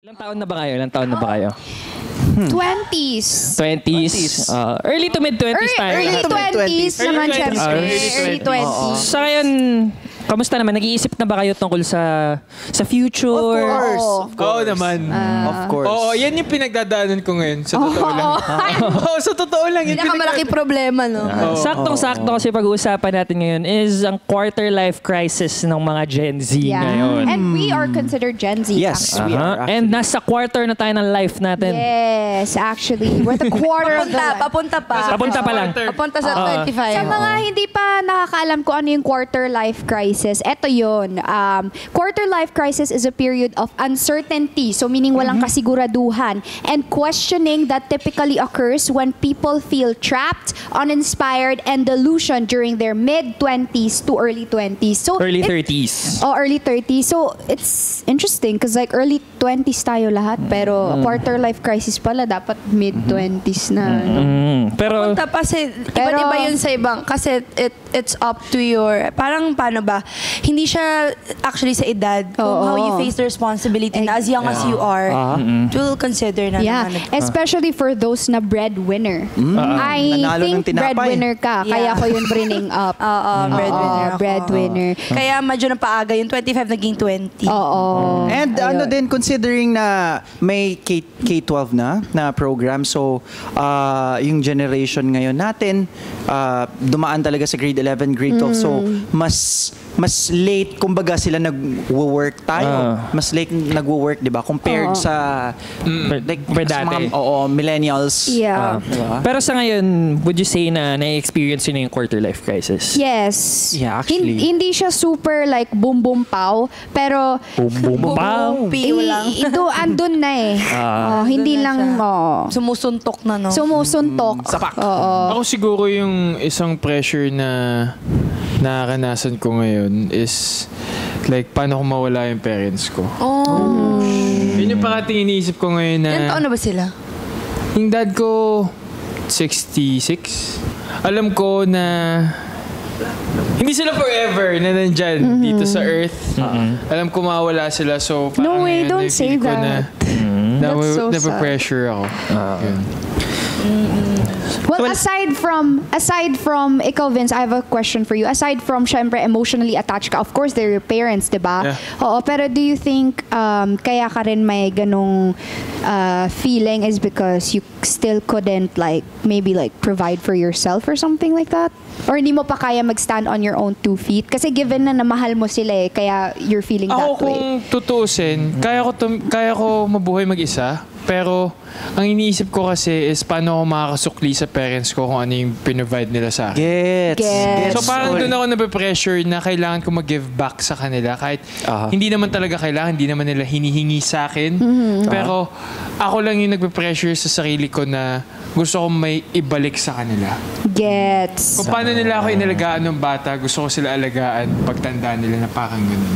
Ilang taon na ba kayo? Ilang taon na ba kayo? 20s. 20s? Early to mid-20s tayo. Early 20s naman, syempre. Early 20s. Sa ngayon, kamusta naman? Nag-iisip na ba kayo tungkol sa future? Of course. Oo naman. Of course. Oo, yan yung pinagdadaanan ko ngayon. Sa totoo lang. Oo, sa totoo lang. Yung Pinakamalaki problema, no? Saktong-sakto kasi pag-uusapan natin ngayon is ang quarter life crisis ng mga Gen Z ngayon. And we are considered Gen Z. Yes, we are. And nasa quarter na tayo ng life natin. Yes, actually. We're the quarter of the life. Papunta pa. Papunta pa lang. Papunta sa 25. Sa mga hindi pa nakakaalam kung ano yung quarter life crisis, eto yun. Quarter life crisis is a period of uncertainty. So meaning walang kasiguraduhan. And questioning that typically occurs when people feel trapped, uninspired, and delusion during their mid-20s to early 20s. So Early 30s. Early 30s. So it's interesting because like early 20s tayo lahat. Pero quarter life crisis pala dapat mid-20s na. Pero, Papunta pa iba yun sa ibang. Kasi it's up to your, parang paano ba? Hindi siya actually sa edad. Kung how you face the responsibility na as young as you are, it will consider na Yeah, naman. especially for those na breadwinner. I Nanalo ng think tinapay. breadwinner ka. Kaya Yeah. ko yun bring up. Breadwinner ako. Breadwinner. Kaya medyo na paaga, yung 25 naging 20. Oo. And ano din, considering na may K-12 na program, so yung generation ngayon natin, dumaan talaga sa grade 11, grade 12. So, mas late, kumbaga sila nag-work tayo. Mas late nag-work, di ba? Compared sa like, sa dati. mga, millennials. Yeah. Diba? pero sa ngayon, would you say na na-experience yun yung quarter life crisis? Yes. Yeah, actually. Hindi siya super like boom boom pow, pero Bumbaw. Piyo lang. andun na eh. Hindi Andun na lang siya. Sumusuntok na, no? sumusuntok. Sapak. Ako siguro yung isang pressure na nakakanasan ko ngayon is like paano kung mawala yung parents ko. Yun yung parating iniisip ko ngayon na Ilan taon na ba sila? yung dad ko 66. Alam ko na hindi sila forever na nandyan dito sa earth. Alam ko mawala sila, so No parang way, ngayon, don't I say feel ko that. That's so sad. nape-pressure ako. Yun. Well, aside from ikaw, Vince, I have a question for you. Aside from syempre emotionally attached ka, of course they're your parents, 'di ba? Yeah. Oo, pero do you think kaya ka rin may ganong feeling is because you still couldn't like maybe like provide for yourself or something like that? Or hindi mo pa kaya mag-stand on your own 2 feet? Kasi given na mahal mo sila eh, kaya you're feeling Ako that way. kung tutuusin, kaya ko mabuhay mag-isa. Pero ang iniisip ko kasi is paano ako makakasukli sa parents ko kung ano yung pinrovide nila sa akin. Gets. So parang doon ako nape-pressure na kailangan ko mag-give back sa kanila kahit hindi naman talaga kailangan, hindi naman nila hinihingi sa akin. Pero ako lang yung nagpe-pressure sa sarili ko na gusto ko may ibalik sa kanila. Gets. Kung paano nila ako inalagaan ng bata, gusto ko sila alagaan pagtanda nila na parang ganun.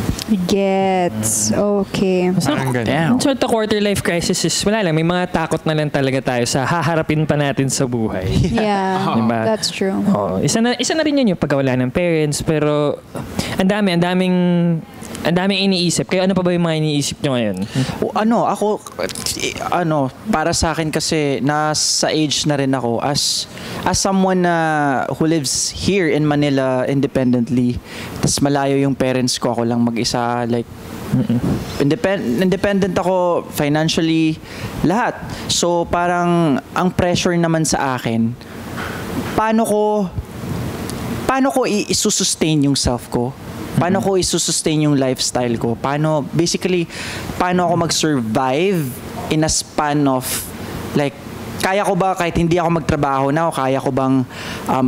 Gets. Okay. Parang ganun. So, the quarter life crisis is, wala lang, may mga takot na lang talaga tayo sa haharapin pa natin sa buhay. Yeah. Diba? That's true. Isa na rin yun yung pagkawala ng parents, pero ang daming iniisip. Kaya ano pa ba yung mga iniisip nyo ngayon? Para sa akin kasi nasa age na rin ako as someone na who lives here in Manila independently. Tas malayo yung parents ko, ako lang mag-isa, like independent ako financially, lahat. So parang ang pressure naman sa akin, paano ko i-sustain yung self ko? Paano ko i-sustain yung lifestyle ko? Paano ako mag-survive in a span of like, kaya ko ba kahit hindi ako magtrabaho na o kaya ko bang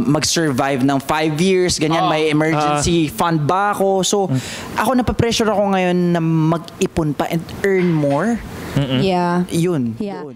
mag-survive ng 5 years, ganyan, may emergency fund ba ako? So, ako napapressure ako ngayon na mag-ipon pa and earn more. Yeah. Yun. Yeah. Doon.